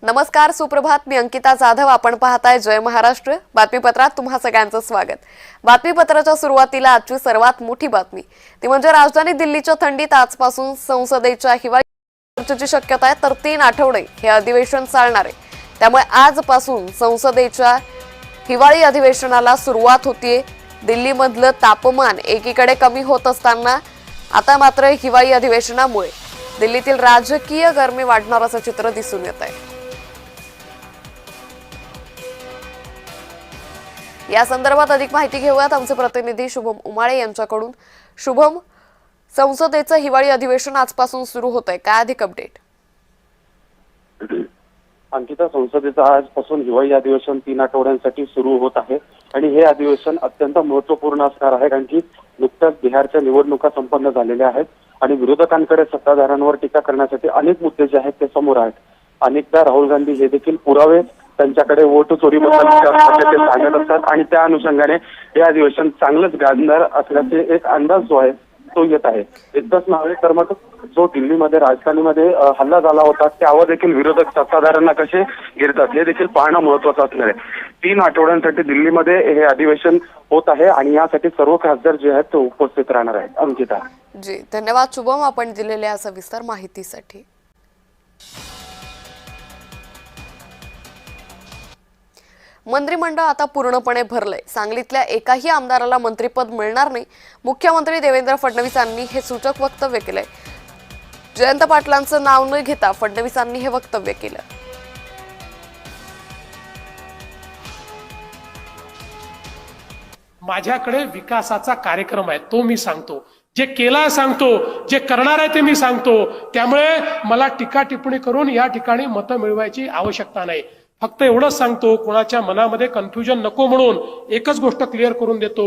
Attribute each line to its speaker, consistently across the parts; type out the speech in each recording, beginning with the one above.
Speaker 1: नमस्कार, सुप्रभात. मी अंकिता जाधव. आपण पाहताय जय महाराष्ट्र बातमीपत्रात तुम्हा सगळ्यांचं स्वागत. बातमीपत्राच्या सुरुवातीला आजची सर्वात मोठी बातमी ती म्हणजे राजधानी दिल्लीच्या थंडीत आजपासून संसदेच्या हिवाळी चर्चेची शक्यता आहे. तर 3 आठवडे हे अधिवेशन चालणार आहे. त्यामुळे आजपासून संसदेच्या हिवाळी अधिवेशनाला सुरुवात होतीये. दिल्लीमधलं तापमान एकीकडे कमी होत असताना आता मात्र हिवाळी अधिवेशनामुळे दिल्लीतील राजकीय गरमी वाढणार असं चित्र दिसून येत आहे. या संदर्भात अधिक माहिती घेऊयात आमचे प्रतिनिधी शुभम उमाळे यांच्याकडून. शुभम, संसदेचं हिवाळी अधिवेशन आजपासून सुरू होत आहे, काय अधिक अपडेट?
Speaker 2: अंकिता, संसदेचं आजपासून हिवाळी अधिवेशन 3 आठवड्यांसाठी सुरू होत आहे आणि हे अधिवेशन अत्यंत महत्वपूर्ण असणार आहे, कारण की नुकत्याच बिहारच्या निवडणुका संपन्न झालेल्या आहेत आणि विरोधकांकडे सत्ताधाऱ्यांवर टीका करण्यासाठी अनेक मुद्दे जे आहेत ते समोर आहेत. अनेकदा राहुल गांधी हे देखील पुरावे त्यांच्याकडे वोट चोरीबद्दल ते सांगत असतात आणि त्या अनुषंगाने हे अधिवेशन चांगलंच गाजणार असल्याचे एक अंदाज जो आहे तो येत आहे. इतकंच नव्हे तर मग जो दिल्लीमध्ये राजधानीमध्ये हल्ला झाला होता त्यावर देखील विरोधक सत्ताधाऱ्यांना कसे गिरतात हे देखील पाहणं महत्वाचं असणार आहे. 3 आठवड्यांसाठी दिल्लीमध्ये हे अधिवेशन होत आहे आणि यासाठी सर्व खासदार जे आहेत ते उपस्थित राहणार आहेत. अंकिता
Speaker 1: जी, धन्यवाद शुभम, आपण दिलेल्या सविस्तर माहितीसाठी. मंत्रिमंडळ आता पूर्णपणे भरलंय. सांगलीतल्या एकाही आमदाराला मंत्रिपद मिळणार नाही. मुख्यमंत्री देवेंद्र फडणवीस यांनी हे सूचक वक्तव्य केलंय. जयंत पाटलांचं नाव न घेता फडणवीसांनी हे वक्तव्य केलं.
Speaker 3: माझ्याकडे विकासाचा कार्यक्रम आहे, तो मी सांगतो. जे केला सांगतो, जे करणार आहे ते मी सांगतो. त्यामुळे मला टीका टिप्पणी करून या ठिकाणी मतं मिळवायची आवश्यकता नाही. फक्त एवढंच सांगतो, कोणाच्या मनामध्ये कन्फ्युजन नको म्हणून एकच गोष्ट क्लिअर करून देतो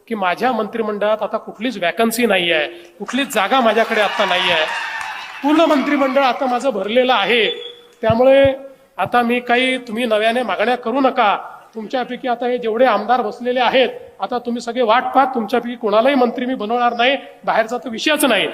Speaker 3: की माझ्या मंत्रिमंडळात आता कुठलीच वॅकन्सी नाही आहे, कुठलीच जागा माझ्याकडे आता नाही आहे. पूर्ण मंत्रिमंडळ आता माझं भरलेलं आहे. त्यामुळे आता मी काही तुम्ही नव्याने मागण्या करू नका. तुमच्यापैकी आता हे जेवढे आमदार बसलेले आहेत, आता तुम्ही सगळे वाट पाहत. तुमच्यापैकी कोणालाही मंत्री मी बनवणार नाही, बाहेरचा तर विषयच नाही.